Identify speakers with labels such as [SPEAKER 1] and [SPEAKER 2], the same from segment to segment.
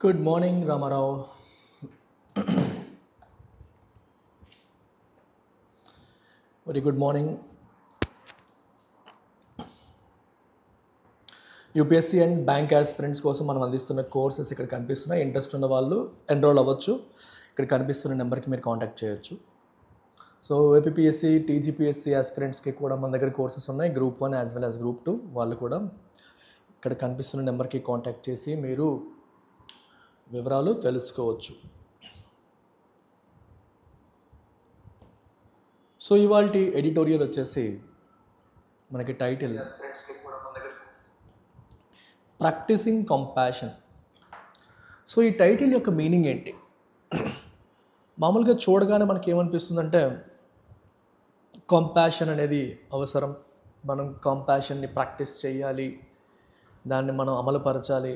[SPEAKER 1] Good morning, Ramarao. Very good morning. UPSC and bank aspirants కోసం మనం అందిస్తున్న courses ఇక్కడ కనిపిస్తున్నాయి. ఇంట్రెస్ట్ ఉన్న వాళ్ళు ఎన్రోల్ అవ్వచ్చు. ఇక్కడ కనిపిస్తున్న నెంబర్కి మీరు కాంటాక్ట్ చేయొచ్చు. సో ఏపీఎస్సీ, టీజీపీఎస్సీ ఆస్పిరెంట్స్కి కూడా మన దగ్గర కోర్సెస్ ఉన్నాయి. Group 1 as well as group 2 వాళ్ళు కూడా ఇక్కడ కనిపిస్తున్న నెంబర్కి కాంటాక్ట్ చేసి మీరు వివరాలు తెలుసుకోవచ్చు. సో ఇవాళ ఎడిటోరియల్ వచ్చేసి మనకి టైటిల్ ప్రాక్టీసింగ్ కంపాషన్. సో ఈ టైటిల్ యొక్క మీనింగ్ ఏంటి? మామూలుగా చూడగానే మనకి ఏమనిపిస్తుందంటే కంపాషన్ అనేది అవసరం, మనం కంపాషన్ని ప్రాక్టీస్ చేయాలి, దాన్ని మనం అమలుపరచాలి,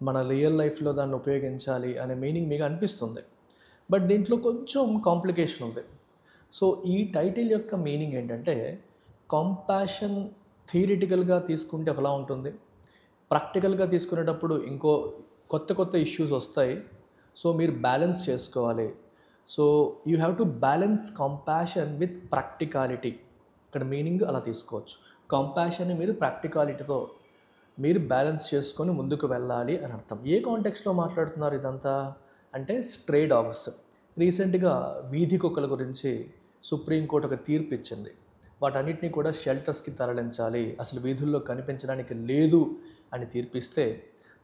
[SPEAKER 1] మన రియల్ లైఫ్లో దాన్ని ఉపయోగించాలి అనే మీనింగ్ మీకు అనిపిస్తుంది. బట్ దీంట్లో కొంచెం కాంప్లికేషన్ ఉంది. సో ఈ టైటిల్ యొక్క మీనింగ్ ఏంటంటే కంపాషన్ థియరిటికల్గా తీసుకుంటే ఒకలా ఉంటుంది, ప్రాక్టికల్గా తీసుకునేటప్పుడు ఇంకో కొత్త ఇష్యూస్ వస్తాయి. సో మీరు బ్యాలెన్స్ చేసుకోవాలి. So you have to balance compassion with practicality. ఇక్కడ మీనింగ్ అలా తీసుకోవచ్చు. కంపాషన్ని మీరు ప్రాక్టికాలిటీతో మీరు బ్యాలెన్స్ చేసుకొని ముందుకు వెళ్ళాలి అని అర్థం. ఏ కాంటెక్స్లో మాట్లాడుతున్నారు ఇదంతా అంటే స్ట్రే డాగ్స్. రీసెంట్గా వీధి కుక్కల గురించి సుప్రీంకోర్టు ఒక తీర్పు ఇచ్చింది. వాటన్నిటిని కూడా షెల్టర్స్కి తరలించాలి, అసలు వీధుల్లో కనిపించడానికి లేదు అని తీర్పిస్తే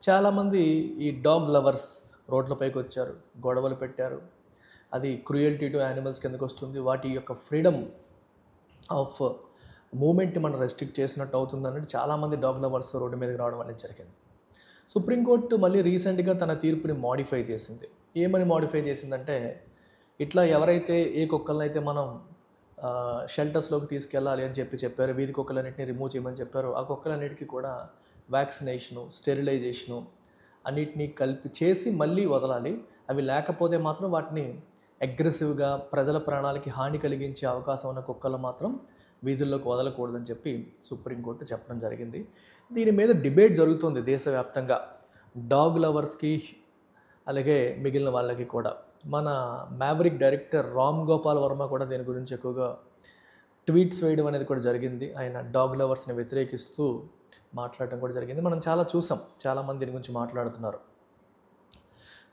[SPEAKER 1] చాలామంది ఈ డాగ్ లవర్స్ రోడ్లపైకి వచ్చారు, గొడవలు పెట్టారు. అది క్రూయల్టీ టు యానిమల్స్ కిందకు వస్తుంది. వాటి యొక్క ఫ్రీడమ్ ఆఫ్ మూమెంట్ని మనం రెస్ట్రిక్ట్ చేసినట్టు అవుతుంది అన్నట్టు చాలామంది డాగ్ లవర్స్ రోడ్డు మీదకి రావడం అనేది జరిగింది. సుప్రీంకోర్టు మళ్ళీ రీసెంట్గా తన తీర్పుని మాడిఫై చేసింది. ఏమని మాడిఫై చేసిందంటే ఇట్లా ఎవరైతే ఏ కుక్కలనైతే మనం షెల్టర్స్లోకి తీసుకెళ్ళాలి అని చెప్పారు, వీధి కుక్కలన్నింటినీ రిమూవ్ చేయమని చెప్పారు, ఆ కుక్కలన్నిటికీ కూడా వ్యాక్సినేషను, స్టెరిలైజేషను అన్నిటినీ కలిపి చేసి మళ్ళీ వదలాలి. అవి లేకపోతే మాత్రం వాటిని అగ్రెసివ్గా ప్రజల ప్రాణాలకి హాని కలిగించే అవకాశం ఉన్న కుక్కలు మాత్రం వీధుల్లోకి వదలకూడదని చెప్పి సుప్రీంకోర్టు చెప్పడం జరిగింది. దీని మీద డిబేట్ జరుగుతుంది దేశవ్యాప్తంగా, డాగ్ లవర్స్కి అలాగే మిగిలిన వాళ్ళకి కూడా. మన మ్యావరిక్ డైరెక్టర్ రామ్ గోపాల్ వర్మ కూడా దీని గురించి ఎక్కువగా ట్వీట్స్ వేయడం అనేది కూడా జరిగింది. ఆయన డాగ్ లవర్స్ని వ్యతిరేకిస్తూ మాట్లాడటం కూడా జరిగింది. మనం చాలా చూసాం, చాలామంది దీని గురించి మాట్లాడుతున్నారు.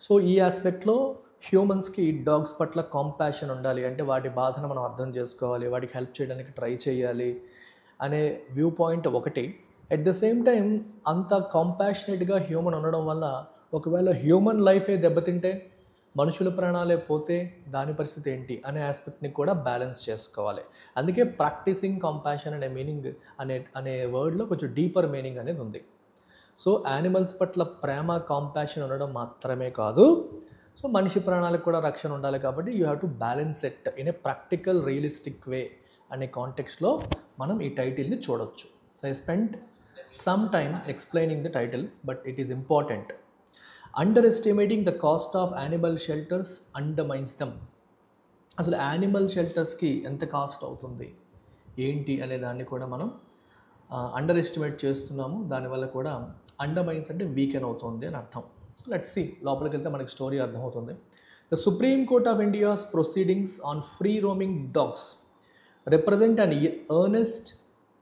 [SPEAKER 1] సో ఈ ఆస్పెక్ట్లో హ్యూమన్స్కి డాగ్స్ పట్ల కంపాషన్ ఉండాలి, అంటే వాటి బాధను మనం అర్థం చేసుకోవాలి, వాటికి హెల్ప్ చేయడానికి ట్రై చేయాలి అనే వ్యూ పాయింట్ ఒకటి. అట్ ద సేమ్ టైం అంత కంపాషనేట్గా హ్యూమన్ ఉండడం వల్ల ఒకవేళ హ్యూమన్ లైఫే దెబ్బతింటే, మనుషుల ప్రాణాలే పోతే దాని పరిస్థితి ఏంటి అనే ఆస్పెక్ట్ని కూడా బ్యాలెన్స్ చేసుకోవాలి. అందుకే ప్రాక్టీసింగ్ కంపాషన్ అనే మీనింగ్ అనే వర్డ్లో కొంచెం డీపర్ మీనింగ్ అనేది ఉంది. సో యానిమల్స్ పట్ల ప్రేమ, కంపాషన్ ఉండడం మాత్రమే కాదు, సో మనిషి ప్రాణాలకు కూడా రక్షణ ఉండాలి. కాబట్టి you have to balance it in a practical realistic way అనే కాంటెక్స్లో మనం ఈ టైటిల్ని చూడవచ్చు. So I spend some time explaining the title, but it is important. Underestimating the cost of animal shelters undermines them. అసలు యానిమల్ షెల్టర్స్కి ఎంత cost అవుతుంది ఏంటి అనే దాన్ని కూడా మనం అండర్ ఎస్టిమేట్ చేస్తున్నాము. దానివల్ల కూడా అండర్మైన్స్ అంటే వీకెన్ అవుతుంది అని అర్థం. సో లెట్స్ సీ, లోపలికి వెళ్తే మనకి స్టోరీ అర్థమవుతుంది. The supreme court of India's proceedings on free roaming dogs represent an earnest,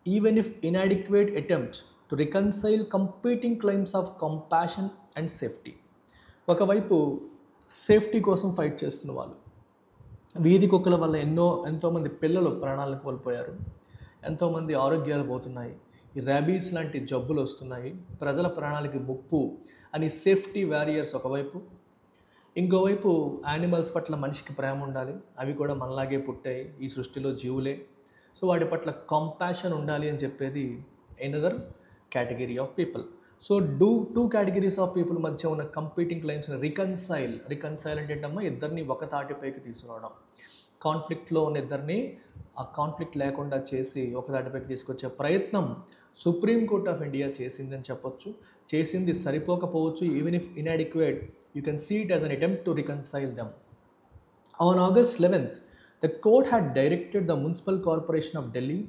[SPEAKER 1] even if inadequate, attempt to reconcile competing claims of compassion and safety. ఒకవైపు safety కోసం fight చేస్తున్న వాళ్ళు, వీధి కుక్కల వల్ల ఎంతోమంది పిల్లలు ప్రాణాలను కోల్పోయారు, ఎంతోమంది ఆరోగ్యాలు పోతున్నాయి, ఈ ర్యాబీస్ లాంటి జబ్బులు వస్తున్నాయి, ప్రజల ప్రాణాలకి ముప్పు అని సేఫ్టీ వారియర్స్ ఒకవైపు, ఇంకోవైపు యానిమల్స్ పట్ల మనిషికి ప్రేమ ఉండాలి, అవి కూడా మనలాగే పుట్టాయి, ఈ సృష్టిలో జీవులే, సో వాటి పట్ల కంపాషన్ ఉండాలి అని చెప్పేది another category of people. So two categories of people మధ్య ఉన్న కంపీటింగ్ క్లైమ్స్ని రికన్సైల్ అంటే ఏంటమ్మా, ఇద్దరిని ఒక తాటిపైకి తీసుకురావడం, కాన్ఫ్లిక్ట్లో ఉన్న ఇద్దరిని ఆ కాన్ఫ్లిక్ట్ లేకుండా చేసి ఒక తాటిపైకి తీసుకొచ్చే ప్రయత్నం సుప్రీంకోర్ట్ ఆఫ్ ఇండియా చేసిందని చెప్పొచ్చు. చేసింది సరిపోకపోవచ్చు, even if inadequate, you can see it as an attempt to reconcile them. On August 11th, the court had directed the Municipal Corporation of Delhi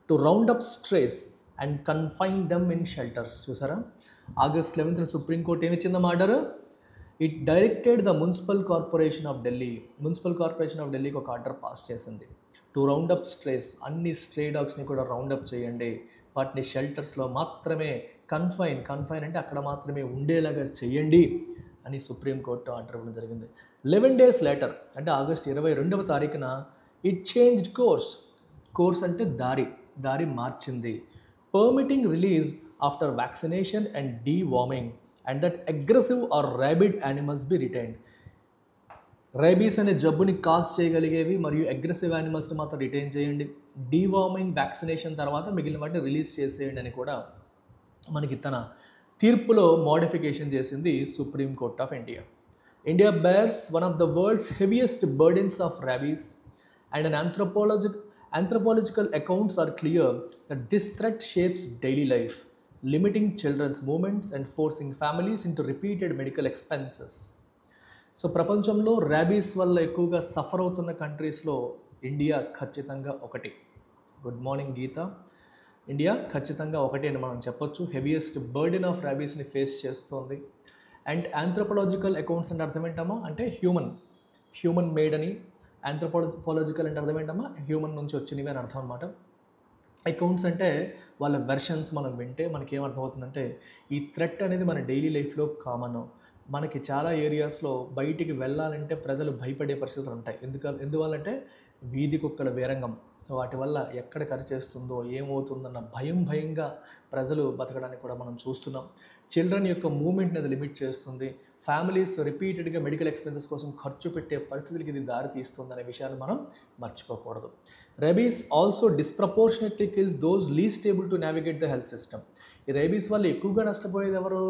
[SPEAKER 1] to round up strays and confine them in shelters. చూసారా, August 11th supreme court ఏమి ఇచ్చిందమ్మా order? It directed the municipal corporation of ఢిల్లీకి ఒక order pass చేసింది. To round up strays, అన్ని stray డాగ్స్ని కూడా round up చేయండి, వాటిని షెల్టర్స్లో మాత్రమే కన్ఫైన్ అంటే అక్కడ మాత్రమే ఉండేలాగా చేయండి అని సుప్రీంకోర్టు ఆర్డర్ ఇవ్వడం జరిగింది. 11 days later, అంటే ఆగస్ట్ 22వ తారీఖున ఇట్ చేంజ్డ్ కోర్స్ అంటే దారి మార్చింది. Permitting release after vaccination and deworming and that aggressive or rabid animals be retained. Rabies అనే జబ్బుని కాజ్ చేయగలిగేవి మరియు అగ్రెసివ్ యానిమల్స్ని మాత్రం రిటైన్ చేయండి, డీవార్మింగ్ వ్యాక్సినేషన్ తర్వాత మిగిలిన వాటిని రిలీజ్ చేసేయండి అని కూడా మనకి తన తీర్పులో మోడిఫికేషన్ చేసింది supreme court of India. India bears one of the world's heaviest burdens of rabies and an anthropological accounts are clear that this threat shapes daily life, limiting children's movements and forcing families into repeated medical expenses. So ప్రపంచంలో rabies వల్ల ఎక్కువగా suffer అవుతున్న కంట్రీస్లో India ఖచ్చితంగా ఒకటి. Good morning గీత. India ఖచ్చితంగా ఒకటి అని మనం చెప్పొచ్చు. హెవియెస్ట్ బర్డెన్ ఆఫ్ ర్యాబీస్ని ఫేస్ చేస్తోంది. అండ్ ఆంథ్రోపాలజికల్ అకౌంట్స్ అంటే అర్థం ఏంటమ్మా అంటే హ్యూమన్ మేడ్ అని, ఆంథ్రోపాలజికల్ అంటే అర్థం ఏంటమ్మా హ్యూమన్ నుంచి వచ్చినవి అని అర్థం అనమాట. అకౌంట్స్ అంటే వాళ్ళ వెర్షన్స్ మనం వింటే మనకి ఏమర్థమవుతుందంటే ఈ థ్రెట్ అనేది మన డైలీ లైఫ్లో కామన్. మనకి చాలా ఏరియాస్లో బయటికి వెళ్ళాలంటే ప్రజలు భయపడే పరిస్థితులు ఉంటాయి. ఎందువల్లంటే వీధి కుక్కల వీరంగం. సో వాటి వల్ల ఎక్కడ కరిచేస్తుందో ఏమవుతుందన్న భయంగా ప్రజలు బతకడానికి కూడా మనం చూస్తున్నాం. చిల్డ్రన్ యొక్క మూమెంట్ని అది లిమిట్ చేస్తుంది. ఫ్యామిలీస్ రిపీటెడ్గా మెడికల్ ఎక్స్పెన్సెస్ కోసం ఖర్చు పెట్టే పరిస్థితులకి ఇది దారి తీస్తుంది అనే విషయాలు మనం మర్చిపోకూడదు. Rabies also disproportionately kills those least able to navigate the health system. ఈ రేబీస్ వల్ల ఎక్కువగా నష్టపోయేది ఎవరు?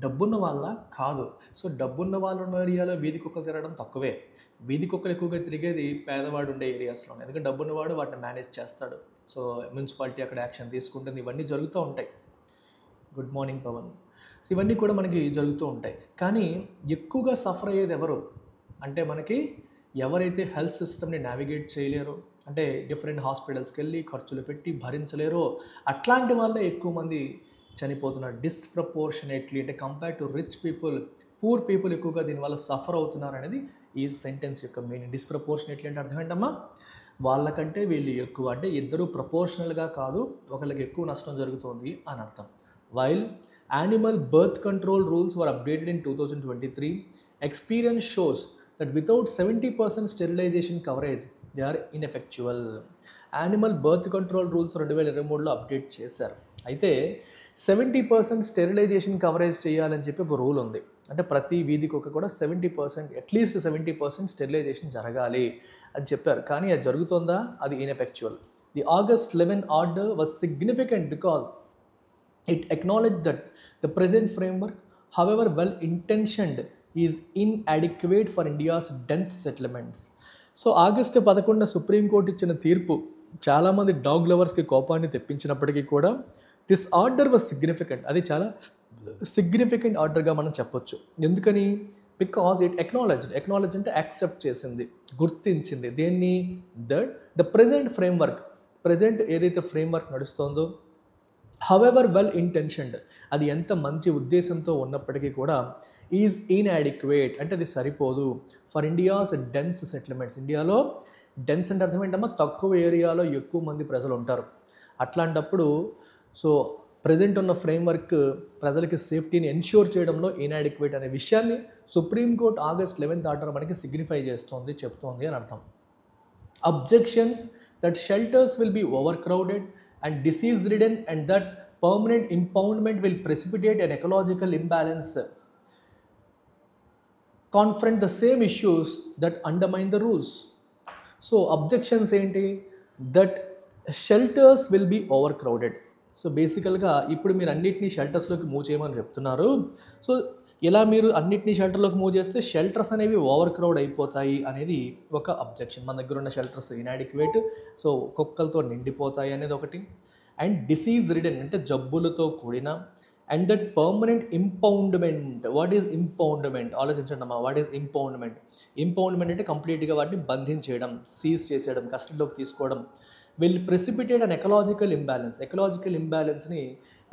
[SPEAKER 1] డబ్బున్న వాళ్ళ కాదు. సో డబ్బున్న వాళ్ళు ఉన్న ఏరియాలో వీధి కుక్కలు తిరగడం తక్కువే. వీధి కుక్కలు ఎక్కువగా తిరిగేది పేదవాడు ఉండే ఏరియాస్లోనే, ఎందుకంటే డబ్బున్నవాడు వాటిని మేనేజ్ చేస్తాడు. సో మున్సిపాలిటీ అక్కడ యాక్షన్ తీసుకుంటుంది, ఇవన్నీ జరుగుతూ ఉంటాయి. Good morning Pawan. సో ఇవన్నీ కూడా మనకి జరుగుతూ ఉంటాయి. కానీ ఎక్కువగా సఫర్ అయ్యేది ఎవరు అంటే మనకి ఎవరైతే హెల్త్ సిస్టమ్ని నావిగేట్ చేయలేరో, అంటే డిఫరెంట్ హాస్పిటల్స్కి వెళ్ళి ఖర్చులు పెట్టి భరించలేరో అట్లాంటి వాళ్ళే ఎక్కువ మంది చనిపోతున్నారు డిస్ప్రపోర్షనేట్లీ. అంటే compare to rich people, poor people ఎక్కువగా దీనివల్ల సఫర్ అవుతున్నారు అనేది ఈ సెంటెన్స్ యొక్క మీనింగ్. డిస్ప్రపోర్షనేట్లీ అంటే అర్థం ఏంటమ్మా వాళ్ళకంటే వీళ్ళు ఎక్కువ, అంటే ఇద్దరు ప్రపోర్షనల్గా కాదు, ఒకళ్ళకి ఎక్కువ నష్టం జరుగుతుంది అని అర్థం. While animal birth control rules were updated in 2023, experience shows that without 70% sterilization coverage they are ineffectual. Animal birth control rules 2023లో అప్డేట్ చేశారు. అయితే 70% స్టెరిలైజేషన్ కవరేజ్ చేయాలని చెప్పి ఒక రూల్ ఉంది. అంటే ప్రతి వీధికి ఒక కూడా 70%, అట్లీస్ట్ 70% స్టెరిలైజేషన్ జరగాలి అని చెప్పారు. కానీ అది జరుగుతుందా? అది ineffectual. The August 11 order was significant because it acknowledged that the present framework, however well intentioned, is inadequate for India's dense settlements. So August 11 supreme court ఇచ్చిన తీర్పు చాలామంది డాగ్ లవర్స్కి కోపాన్ని తెప్పించినప్పటికీ కూడా దిస్ ఆర్డర్ వాజ్ సిగ్నిఫికెంట్. అది చాలా సిగ్నిఫికెంట్ ఆర్డర్గా మనం చెప్పొచ్చు. ఎందుకని? బికాజ్ ఇట్ ఎక్నాలెడ్జ్ అంటే యాక్సెప్ట్ చేసింది, గుర్తించింది. దేన్ని? ద ప్రెజెంట్ ఫ్రేమ్వర్క్, ప్రజెంట్ ఏదైతే ఫ్రేమ్వర్క్ నడుస్తుందో హవెవర్ వెల్ ఇంటెన్షన్డ్, అది ఎంత మంచి ఉద్దేశంతో ఉన్నప్పటికీ కూడా ఈజ్ ఇన్యాడిక్వేట్ అంటే అది సరిపోదు ఫర్ ఇండియాస్ డెన్స్ సెటిల్మెంట్స్. ఇండియాలో డెన్స్ అంటే అర్థం ఏంటమ్మా తక్కువ ఏరియాలో ఎక్కువ మంది ప్రజలు ఉంటారు. అట్లాంటప్పుడు సో ప్రజెంట్ ఉన్న ఫ్రేమ్వర్క్ ప్రజలకి సేఫ్టీని ఎన్ష్యూర్ చేయడంలో ఇన్యాడిక్వేట్ అనే విషయాన్ని సుప్రీంకోర్టు ఆగస్ట్ 11th ఆర్డర్ మనకి సిగ్నిఫై చేస్తోంది, చెప్తోంది అని అర్థం. Objections that shelters will be overcrowded and disease ridden and that permanent impoundment will precipitate an ecological imbalance confront the same issues that undermine the rules. So objections ఏంటి? That shelters will be overcrowded. So బేసికల్గా ఇప్పుడు మీరు అన్నిటినీ షెల్టర్స్లోకి move చేయమని చెప్తున్నారు. So ఇలా మీరు అన్నిటినీ షెల్టర్లోకి మూవ్ చేస్తే షెల్టర్స్ అనేవి ఓవర్ క్రౌడ్ అయిపోతాయి అనేది ఒక అబ్జెక్షన్. మన దగ్గర ఉన్న షెల్టర్స్ ఇన్యాడిక్వేట్, సో కుక్కలతో నిండిపోతాయి అనేది ఒకటి. అండ్ డిసీజ్ రిడెన్ అంటే జబ్బులతో కూడిన, and that permanent impoundment. What is impoundment? ఆలోచించండి అమ్మా, వాట్ ఈజ్ ఇంపౌండ్మెంట్? ఇంపౌండ్మెంట్ అంటే కంప్లీట్గా వాటిని బంధించేయడం, సీజ్ చేసేయడం, కస్టడీలోకి తీసుకోవడం. Will precipitate an ecological imbalance. Ecological ఇంబ్యాలెన్స్ని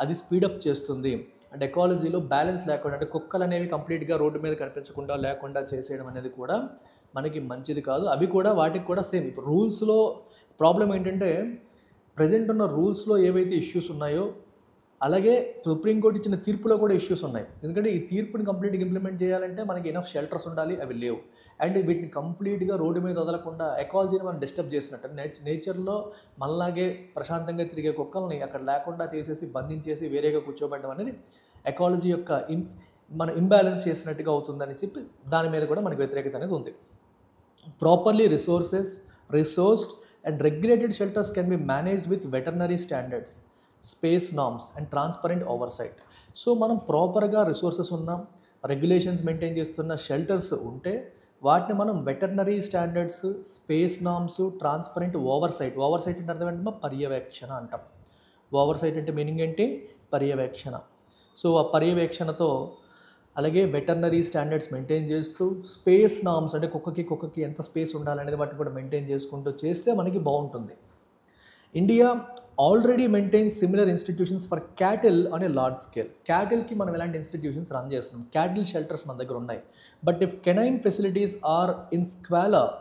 [SPEAKER 1] అది స్పీడప్ చేస్తుంది. అంటే ఎకాలజీలో బ్యాలెన్స్ లేకుండా, అంటే కుక్కలు అనేవి కంప్లీట్గా రోడ్డు మీద కనిపించకుండా లేకుండా చేసేయడం అనేది కూడా మనకి మంచిది కాదు. అవి కూడా వాటికి కూడా సేమ్. ఇప్పుడు రూల్స్లో ప్రాబ్లం ఏంటంటే ప్రజెంట్ ఉన్న రూల్స్లో ఏవైతే ఇష్యూస్ ఉన్నాయో అలాగే సుప్రీంకోర్టు ఇచ్చిన తీర్పులో కూడా ఇష్యూస్ ఉన్నాయి. ఎందుకంటే ఈ తీర్పుని కంప్లీట్గా ఇంప్లిమెంట్ చేయాలంటే మనకి ఎనఫ్ షెల్టర్స్ ఉండాలి, అవి లేవు. అండ్ వీటిని కంప్లీట్గా రోడ్డు మీద వదలకుండా ఎకాలజీని మనం డిస్టర్బ్ చేసినట్టు, నేచర్లో మనలాగే ప్రశాంతంగా తిరిగే కుక్కల్ని అక్కడ లేకుండా చేసేసి బంధించేసి వేరేగా కూర్చోబెట్టడం అనేది ఎకాలజీ యొక్క మన ఇంబ్యాలెన్స్ చేసినట్టుగా అవుతుందని చెప్పి దాని మీద కూడా మనకి వ్యతిరేకత అనేది ఉంది. Properly resourced and regulated shelters can be managed with veterinary standards, space norms and transparent oversight. So మనం ప్రాపర్గా రిసోర్సెస్ ఉన్న, రెగ్యులేషన్స్ మెయింటైన్ చేస్తున్న షెల్టర్స్ ఉంటే వాటిని మనం veterinary standards, space norms, transparent oversight. Oversight అంటే అర్థం ఏంటంటే పర్యవేక్షణ అంటాం. ఓవర్సైట్ అంటే మీనింగ్ ఏంటి? పర్యవేక్షణ. సో ఆ పర్యవేక్షణతో అలాగే వెటర్నరీ స్టాండర్డ్స్ మెయింటైన్ చేస్తూ, స్పేస్ నార్మ్స్ అంటే కుక్కకి ఎంత స్పేస్ ఉండాలనేది వాటిని కూడా మెయింటైన్ చేసుకుంటూ చేస్తే మనకి బాగుంటుంది. India already maintains similar institutions for cattle on a large scale. క్యాటిల్కి మనం ఎలాంటి ఇన్స్టిట్యూషన్స్ రన్ చేస్తున్నాం, క్యాటిల్ షెల్టర్స్ మన దగ్గర ఉన్నాయి. But if canine facilities are in squalor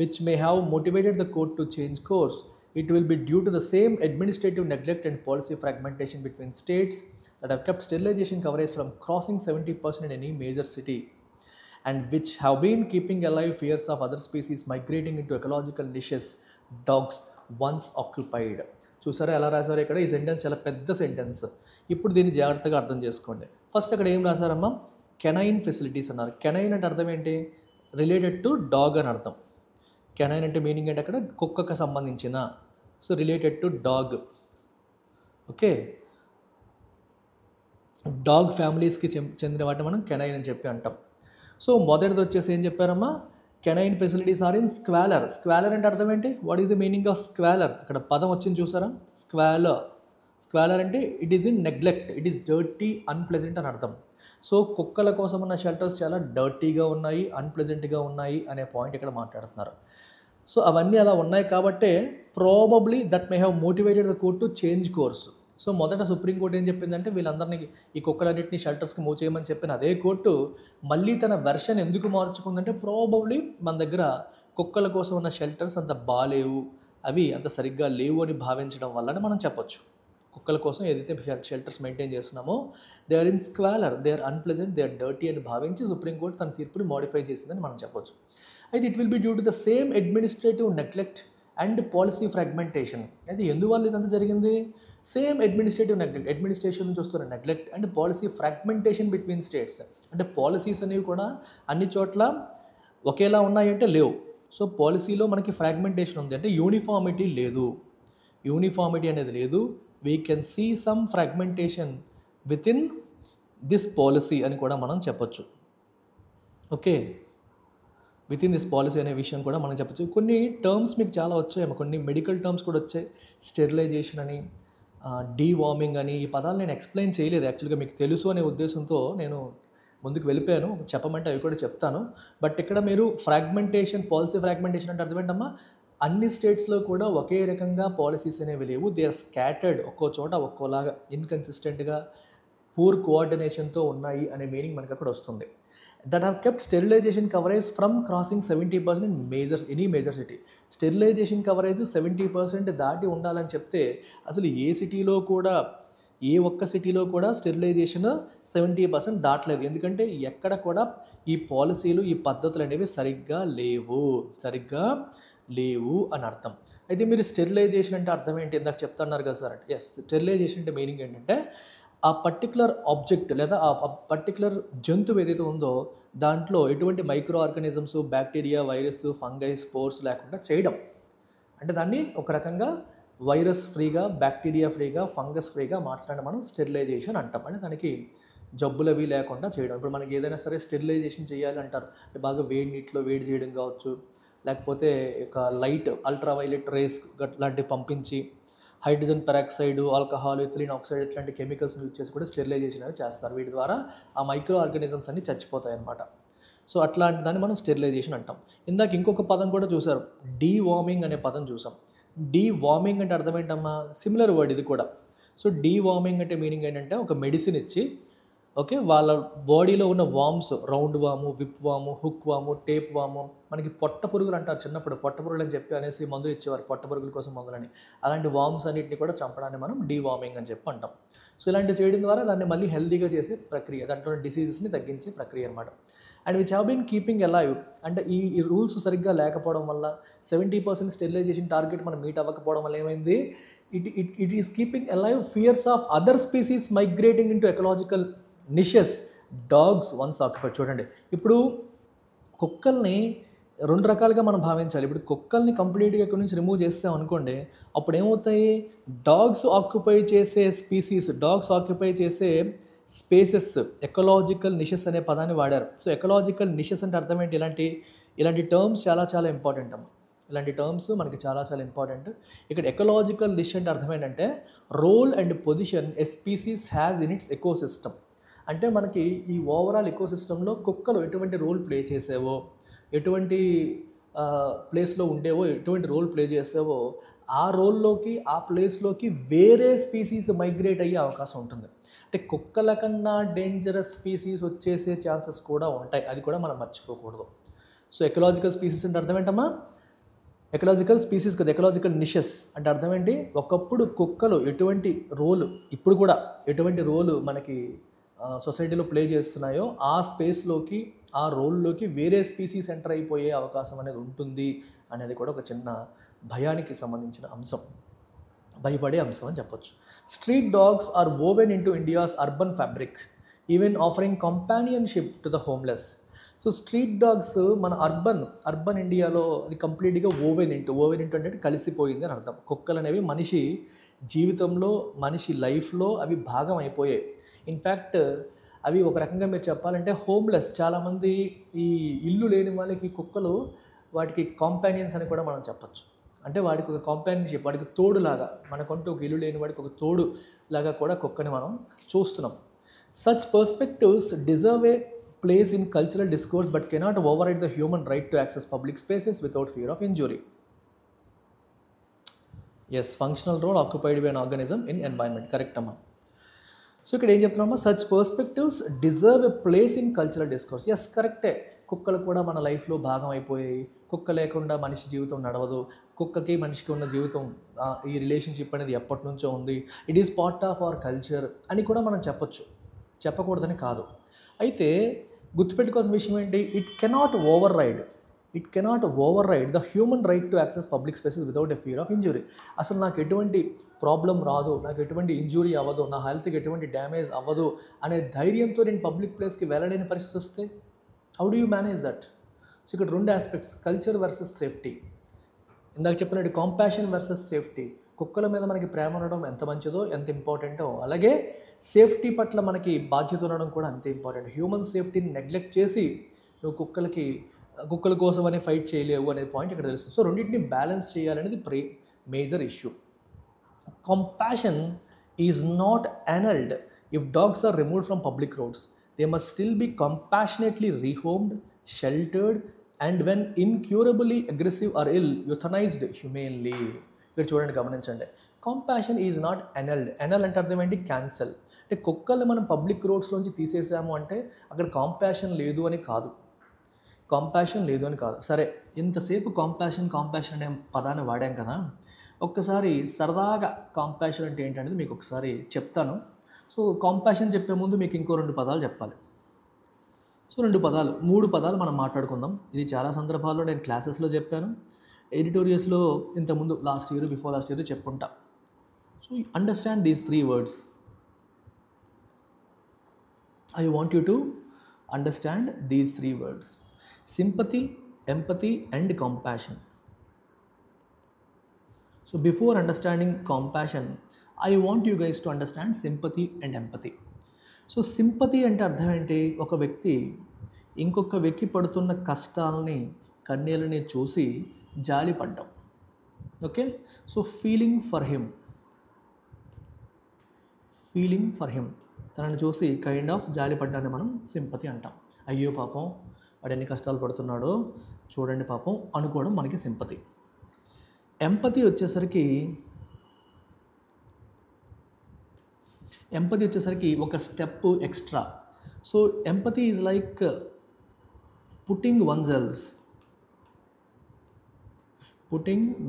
[SPEAKER 1] which may have motivated the court to change course, it will be due to the same administrative neglect and policy fragmentation between states that have kept sterilization coverage from crossing 70% in any major city, and which have been keeping alive fears of other species migrating into ecological niches dogs once occupied. చూసారా ఎలా రాశారు ఇక్కడ? ఈ sentence చాలా పెద్ద sentence. ఇప్పుడు దీన్ని జాగ్రత్తగా అర్థం చేసుకోండి. ఫస్ట్ అక్కడ ఏం రాశారమ్మా? కెనైన్ ఫెసిలిటీస్ అన్నారు. కెనైన్ అంటే అర్థం ఏంటి? రిలేటెడ్ టు డాగ్ అని అర్థం. కెనైన్ అంటే మీనింగ్ ఏంటి అక్కడ? కుక్కకు సంబంధించిన. So related to dog. Okay, dog ఫ్యామిలీస్కి చెందిన వాటిని మనం కెనైన్ అని చెప్పి అంటాం. సో మొదటిది వచ్చేసి ఏం చెప్పారమ్మా? Canine facilities are in squalor. Squalor అంటే అర్థం ఏంటి? What is the meaning of squalor? అక్కడ పదం వచ్చింది చూసారా? స్క్వాలర్ అంటే it is in neglect, it is dirty, unpleasant అని అర్థం. సో కుక్కల కోసం ఉన్న షెల్టర్స్ చాలా డర్టీగా ఉన్నాయి, అన్ప్లెజెంట్గా ఉన్నాయి అనే పాయింట్ ఇక్కడ మాట్లాడుతున్నారు. సో అవన్నీ అలా ఉన్నాయి కాబట్టే probably that may have motivated the court to change course. So మొదట సుప్రీంకోర్టు ఏం చెప్పిందంటే వీళ్ళందరినీ ఈ కుక్కలన్నింటినీ షెల్టర్స్కి మూవ్ చేయమని చెప్పిన అదే కోర్టు మళ్ళీ తన వెర్షన్ ఎందుకు మార్చుకుందంటే ప్రాబబ్లీ మన దగ్గర కుక్కల కోసం ఉన్న షెల్టర్స్ అంత బాలేవు, అవి అంత సరిగ్గా లేవు అని భావించడం వల్లనే మనం చెప్పొచ్చు. కుక్కల కోసం ఏదైతే షెల్టర్స్ మెయింటైన్ చేస్తున్నామో they are in squalor, they are unpleasant, they are dirty అని భావించి సుప్రీంకోర్టు తన తీర్పుని మోడిఫై చేసిందని మనం చెప్పొచ్చు. అయితే it will be due to the same administrative neglect and policy fragmentation. అయితే ఎందువల్ల ఇదంతా జరిగింది? సేమ్ అడ్మినిస్ట్రేటివ్ నెగ్లెక్ట్, అడ్మినిస్ట్రేషన్ నుంచి వస్తున్న neglect and policy fragmentation between states. అంటే పాలసీస్ అనేవి కూడా అన్ని చోట్ల ఒకేలా ఉన్నాయంటే లేవు. సో పాలసీలో మనకి ఫ్రాగ్మెంటేషన్ ఉంది, అంటే యూనిఫార్మిటీ లేదు. యూనిఫార్మిటీ అనేది లేదు. We can see some fragmentation within this policy అని కూడా మనం చెప్పొచ్చు. Okay, within this policy అనే విషయం కూడా మనం చెప్పచ్చు. కొన్ని టర్మ్స్ మీకు చాలా వచ్చాయేమో, కొన్ని మెడికల్ టర్మ్స్ కూడా వచ్చాయి. స్టెరిలైజేషన్ అని, డీవార్మింగ్ అని, ఈ పదాలు నేను ఎక్స్ప్లెయిన్ చేయలేదు. యాక్చువల్గా మీకు తెలుసు అనే ఉద్దేశంతో నేను ముందుకు వెళ్ళిపోయాను. చెప్పమంటే అవి కూడా చెప్తాను. బట్ ఇక్కడ మీరు ఫ్రాగ్మెంటేషన్, పాలసీ ఫ్రాగ్మెంటేషన్ అంటే అర్థం ఏంటమ్మా? అన్ని స్టేట్స్లో కూడా ఒకే రకంగా పాలసీస్ అనేవి లేవు. దే ఆర్ స్కాటర్డ్, ఒక్కో చోట ఒక్కోలాగా ఇన్కన్సిస్టెంట్గా, పూర్ కోఆర్డినేషన్తో ఉన్నాయి అనే మీనింగ్ మనకి అక్కడ వస్తుంది. that have kept sterilization coverage from crossing 70% in any major city. Sterilisation coverage 70% దాటి ఉండాలని చెప్తే అసలు ఏ సిటీలో కూడా ఏ ఒక్క సిటీలో కూడా స్టెరిలైజేషన్ 70% దాటలేదు. ఎందుకంటే ఎక్కడ కూడా ఈ పాలసీలు, ఈ పద్ధతులు అనేవి సరిగ్గా లేవు అని అర్థం. అయితే మీరు స్టెరిలైజేషన్ అంటే అర్థం ఏంటి? ఇందాక చెప్తున్నారు కదా సార్ అంటే, ఎస్, స్టెరిలైజేషన్ అంటే మీనింగ్ ఏంటంటే ఆ పర్టిక్యులర్ ఆబ్జెక్ట్ లేదా ఆ పర్టిక్యులర్ జంతువు ఏదైతే ఉందో దాంట్లో ఎటువంటి microorganisms, bacteria, virus, fungi, spores లేకుండా చేయడం. అంటే దాన్ని ఒక రకంగా వైరస్ ఫ్రీగా, బ్యాక్టీరియా ఫ్రీగా, ఫంగస్ ఫ్రీగా మార్చడానికి మనం స్టెరిలైజేషన్ అంటాం. అంటే దానికి జబ్బులు అవి లేకుండా చేయడం. ఇప్పుడు మనకి ఏదైనా సరే స్టెరిలైజేషన్ చేయాలి అంటారు. అంటే బాగా వేడి నీటిలో వేడి చేయడం కావచ్చు, లేకపోతే ఒక లైట్ అల్ట్రావైలెట్ రేస్ లాంటివి పంపించి hydrogen peroxide, alcohol, ethylene oxide ఇట్లాంటి కెమికల్స్ని యూజ్ చేసి కూడా స్టెరిలైజేషన్ అనేది చేస్తారు. వీటి ద్వారా ఆ మైక్రో ఆర్గానిజమ్స్ అన్ని చచ్చిపోతాయి అన్నమాట. సో అట్లాంటి దాన్ని మనం స్టెరిలైజేషన్ అంటాం. ఇందాక ఇంకొక పదం కూడా చూసారు, డీవార్మింగ్ అనే పదం చూసాం. డీవార్మింగ్ అంటే అర్థం ఏంటమ్మా? సిమిలర్ వర్డ్ ఇది కూడా. సో డీవార్మింగ్ అంటే మీనింగ్ ఏంటంటే ఒక మెడిసిన్ ఇచ్చి, ఓకే, వాళ్ళ బాడీలో ఉన్న వామ్స్, రౌండ్ వాము, విప్ వాము, హుక్ వాము, టేప్ వాము, మనకి పొట్ట పురుగులు అంటారు చిన్నప్పుడు, పొట్ట పురుగులు అని చెప్పి అనేసి మందులు ఇచ్చేవారు, పొట్ట పురుగుల కోసం మందులని. అలాంటి వామ్స్ అన్నింటినీ కూడా చంపడాన్ని మనం డీవార్మింగ్ అని చెప్పి అంటాం. సో ఇలాంటివి చేయడం ద్వారా దాన్ని మళ్ళీ హెల్తీగా చేసే ప్రక్రియ, దాంట్లో డిసీజెస్ని తగ్గించే ప్రక్రియ అనమాట. And which have been keeping alive. అంటే ఈ రూల్స్ సరిగ్గా లేకపోవడం వల్ల 70% స్టెరిలైజేషన్ టార్గెట్ మనం మీట్ అవ్వకపోవడం వల్ల ఏమైంది, it is keeping alive fears of other species migrating into ecological niches dogs once occupied. చూడండి, ఇప్పుడు కుక్కల్ని రెండు రకాలుగా మనం భావించాలి. ఇప్పుడు కుక్కల్ని కంప్లీట్గా ఇక్కడ నుంచి రిమూవ్ చేస్తాం అనుకోండి, అప్పుడు ఏమవుతాయి, డాగ్స్ ఆక్యుపై చేసే స్పేసెస్, ఎకలాజికల్ నిషెస్ అనే పదాన్ని వాడారు. సో ఎకలాజికల్ నిషెస్ అంటే అర్థం ఏంటి? ఇలాంటి టర్మ్స్ చాలా ఇంపార్టెంట్ అమ్మ. ఇలాంటి టర్మ్స్ మనకి చాలా ఇంపార్టెంట్. ఇక్కడ ఎకలాజికల్ నిష్ అంటే అర్థం ఏంటంటే role and position a species has in its ecosystem. అంటే మనకి ఈ ఓవరాల్ ఎకోసిస్టంలో కుక్కలు ఎటువంటి రోల్ ప్లే చేసేవో, ఎటువంటి ప్లేస్లో ఉండేవో, ఎటువంటి రోల్ ప్లే చేసేవో ఆ రోల్లోకి, ఆ ప్లేస్లోకి వేరే స్పీసీస్ మైగ్రేట్ అయ్యే అవకాశం ఉంటుంది. అంటే కుక్కల కన్నా డేంజరస్ స్పీసీస్ వచ్చేసే ఛాన్సెస్ కూడా ఉంటాయి. అది కూడా మనం మర్చిపోకూడదు. సో ఎకలాజికల్ స్పీసీస్ అంటే అర్థం ఏంటమ్మా? ఎకలాజికల్ స్పీసీస్ కదా, ఎకలాజికల్ నిషెస్ అంటే అర్థం ఏంటి? ఒకప్పుడు కుక్కలు ఎటువంటి రోలు, ఇప్పుడు కూడా ఎటువంటి రోలు మనకి సొసైటీలో ప్లే చేస్తున్నాయో ఆ స్పేస్లోకి, ఆ రోల్లోకి వేరే స్పీసీస్ ఎంటర్ అయిపోయే అవకాశం అనేది ఉంటుంది అనేది కూడా ఒక చిన్న భయానికి సంబంధించిన అంశం, భయపడే అంశం అని చెప్పొచ్చు. Street dogs are woven into India's urban fabric, even offering companionship to the homeless. So street dogs మన అర్బన్ ఇండియాలో అది కంప్లీట్గా ఓవెన్ ఇంటూ అంటే కలిసిపోయింది అని అర్థం. కుక్కలు అనేవి మనిషి జీవితంలో, మనిషి లైఫ్లో అవి భాగం అయిపోయాయి. ఇన్ఫ్యాక్ట్ అవి ఒక రకంగా మీరు చెప్పాలంటే హోమ్లెస్, చాలామంది ఈ ఇల్లు లేని వాళ్ళకి కుక్కలు వాటికి కాంపానియన్స్ అని కూడా మనం చెప్పచ్చు. అంటే వాడికి ఒక కాంపానియన్షిప్, వాడికి తోడులాగా, మనకంటూ ఒక ఇల్లు లేని వాడికి ఒక తోడు లాగా కూడా కుక్కని మనం చూస్తున్నాం. Such perspectives deserve A place in cultural discourse but cannot override the human right to access public spaces without fear of injury. Yes, functional role occupied by an organism in environment. Correct amma. So ఇక్కడ ఏం చెప్తున్నామా, such perspectives deserve a place in cultural discourse. Yes, కరెక్టే, కుక్కలు కూడా మన లైఫ్లో భాగం అయిపోయాయి. కుక్క లేకుండా మనిషి జీవితం నడవదు. కుక్కకి మనిషికి ఉన్న జీవితం, ఈ రిలేషన్షిప్ అనేది ఎప్పటి నుంచో ఉంది. It is part of our culture అని కూడా మనం చెప్పొచ్చు, చెప్పకూడదని కాదు. అయితే గుర్తుపెట్టుకోవాల్సిన విషయం ఏంటి, it cannot override the human right to access public spaces without a fear of injury. అసలు నాకు ఎటువంటి ప్రాబ్లం రాదు, నాకు ఎటువంటి ఇంజురీ అవ్వదు, నా హెల్త్కి ఎటువంటి డ్యామేజ్ అవ్వదు అనే ధైర్యంతో నేను పబ్లిక్ ప్లేస్కి వెళ్ళలేని పరిస్థితి వస్తే how do you manage that? So ఇక్కడ రెండు ఆస్పెక్ట్స్, కల్చర్ వర్సెస్ సేఫ్టీ. ఇందాక చెప్పినట్టు కాంపాషన్ వర్సెస్ సేఫ్టీ. కుక్కల మీద మనకి ప్రేమ ఉండడం ఎంత మంచిదో, ఎంత ఇంపార్టెంటో, అలాగే సేఫ్టీ పట్ల మనకి బాధ్యత ఉండడం కూడా అంతే ఇంపార్టెంట్. హ్యూమన్ సేఫ్టీని నెగ్లెక్ట్ చేసి నువ్వు కుక్కల కోసం అనే ఫైట్ చేయలేవు అనే పాయింట్ ఇక్కడ తెలుస్తుంది. సో రెండింటిని బ్యాలెన్స్ చేయాలనేది major issue. Compassion is not annulled if dogs are removed from public roads. They must still be compassionately rehomed, sheltered and when incurably aggressive or ill euthanised humanely. ఇక్కడ చూడండి, గమనించండి, compassion is not annulled. Annul అంటే అర్థం ఏంటి? Cancel. అంటే కుక్కల్ని మనం public రోడ్స్లోంచి తీసేసాము అంటే అక్కడ కాంపాషన్ లేదు అని కాదు. సరే, ఇంతసేపు కాంపాషన్ అనే పదాన్ని వాడాం కదా, ఒక్కసారి సరదాగా కాంపాషన్ అంటే ఏంటనేది మీకు ఒకసారి చెప్తాను. సో కాంపాషన్ చెప్పే ముందు మీకు ఇంకో 2 పదాలు చెప్పాలి. సో 2 పదాలు, 3 పదాలు మనం మాట్లాడుకుందాం. ఇది చాలా సందర్భాల్లో నేను క్లాసెస్లో చెప్పాను, ఎడిటోరియల్స్లో ఇంతకుముందు last year before last year చెప్పుంటా. So understand these 3 words. I want you to understand these 3 words: sympathy, empathy and compassion. So before understanding compassion, I want you guys to understand sympathy and empathy. So sympathy అంటే అర్థం ఏంటి? ఒక వ్యక్తి ఇంకొక వ్యక్తి పడుతున్న కష్టాలని, కన్నీళ్ళని చూసి జాలి పడ్డం. Okay, so feeling for him, తనని చూసి కైండ్ ఆఫ్ జాలి పడ్డాన్ని మనం సింపతి అంటాం. అయ్యో పాపం వాడు ఎన్ని కష్టాలు పడుతున్నాడో చూడండి పాపం అనుకోవడం మనకి సింపతి. ఎంపతి వచ్చేసరికి ఒక step extra. So empathy is like putting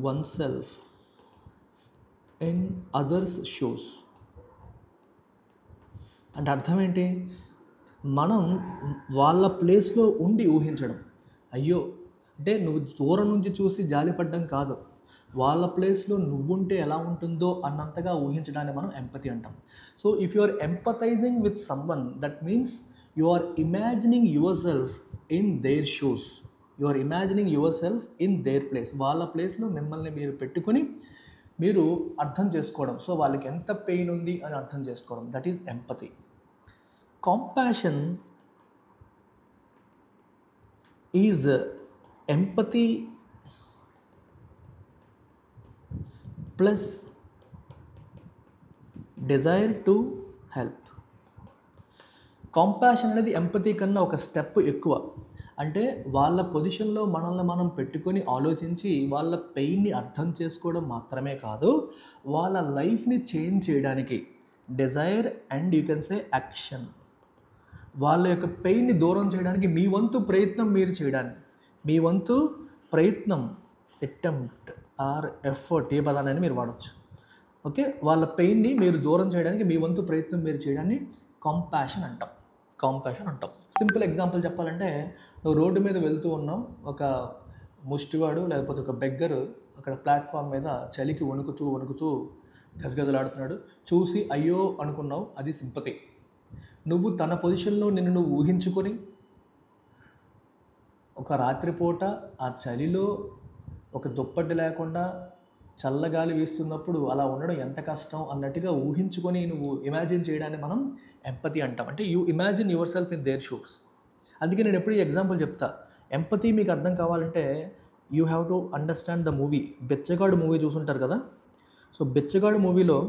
[SPEAKER 1] one self in others shoes. అంటే అర్థం ఏంటి? మనం వాళ్ళ ప్లేస్లో ఉండి ఊహించడం. అయ్యో అంటే నువ్వు దూరం నుంచి చూసి జాలిపడ్డం కాదు, వాళ్ళ ప్లేస్లో నువ్వుంటే ఎలా ఉంటుందో అన్నంతగా ఊహించడాన్ని మనం ఎంపతి అంటాం. So if you are empathising with someone, that means you are imagining yourself in their shoes, you are imagining yourself in their place. వాళ్ళ ప్లేస్లో మిమ్మల్ని మీరు పెట్టుకొని మీరు అర్థం చేసుకోవడం. సో వాళ్ళకి ఎంత పెయిన్ ఉంది అని అర్థం చేసుకోవడం, that is empathy. Compassion is empathy plus desire to help. Compassion అనేది ఎంపతి కన్నా ఒక స్టెప్ ఎక్కువ. అంటే వాళ్ళ పొజిషన్లో మనల్ని మనం పెట్టుకొని ఆలోచించి వాళ్ళ పెయిన్ని అర్థం చేసుకోవడం మాత్రమే కాదు, వాళ్ళ లైఫ్ని చేంజ్ చేయడానికి desire and you can say action. వాళ్ళ యొక్క పెయిన్ని దూరం చేయడానికి మీ వంతు ప్రయత్నం మీరు చేయడానికి, మీ వంతు ప్రయత్నం, అటెంప్ట్ ఆర్ ఎఫర్ట్, ఏ పదాన్ని మీరు వాడచ్చు. ఓకే, వాళ్ళ పెయిన్ని మీరు దూరం చేయడానికి మీ వంతు ప్రయత్నం మీరు చేయడాన్ని కాంపాషన్ అంటాం. సింపుల్ ఎగ్జాంపుల్ చెప్పాలంటే, నువ్వు రోడ్డు మీద వెళ్తూ ఉన్నావు, ఒక ముష్టివాడు లేకపోతే ఒక బెగ్గరు అక్కడ ప్లాట్ఫామ్ మీద చలికి వణుకుతూ గజగజలాడుతున్నాడు. చూసి అయ్యో అనుకున్నావు, అది సింపతి. నువ్వు తన పొజిషన్లో నిన్ను ఊహించుకొని ఒక రాత్రిపూట ఆ చలిలో ఒక దుప్పటి లేకుండా చల్లగాలి వీస్తున్నప్పుడు అలా ఉండడం ఎంత కష్టం అన్నట్టుగా ఊహించుకొని నువ్వు ఇమాజిన్ చేయడాన్ని మనం ఎంపతి అంటాం. అంటే you imagine your self in their shoes. అందుకే నేను ఎప్పుడు ఈ ఎగ్జాంపుల్ చెప్తా. ఎంపతి మీకు అర్థం కావాలంటే you have to understand the movie. బెచ్చగాడు movie చూసుంటారు కదా. సో బెచ్చగాడు మూవీలో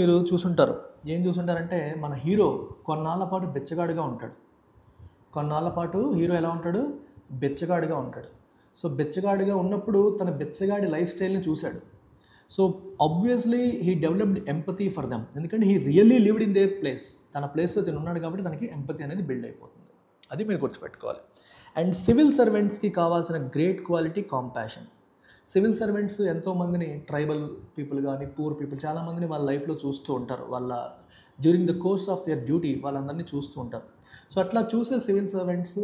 [SPEAKER 1] మీరు చూసుంటారు. ఏం చూసుంటారంటే, మన హీరో కొన్నాళ్ళ పాటు బెచ్చగాడుగా ఉంటాడు. హీరో ఎలా ఉంటాడు? బెచ్చగాడుగా ఉంటాడు. సో బెచ్చగాడుగా ఉన్నప్పుడు తన బెచ్చగాడి లైఫ్ స్టైల్ని చూశాడు. So obviously he developed empathy for them. ఎందుకంటే he really lived in their place. తన ప్లేస్లో తిని ఉన్నాడు కాబట్టి తనకి ఎంపతి అనేది బిల్డ్ అయిపోతుంది. అది మీరు గుర్తుపెట్టుకోవాలి. అండ్ సివిల్ సర్వెంట్స్కి కావాల్సిన గ్రేట్ క్వాలిటీ కాంపాషన్. సివిల్ సర్వెంట్స్ ఎంతోమందిని, ట్రైబల్ పీపుల్ కానీ పూర్ పీపుల్ చాలామందిని వాళ్ళ లైఫ్లో చూస్తూ ఉంటారు. వాళ్ళ during the course of their duty వాళ్ళందరినీ చూస్తూ ఉంటారు. సో అట్లా చూసే సివిల్ సర్వెంట్స్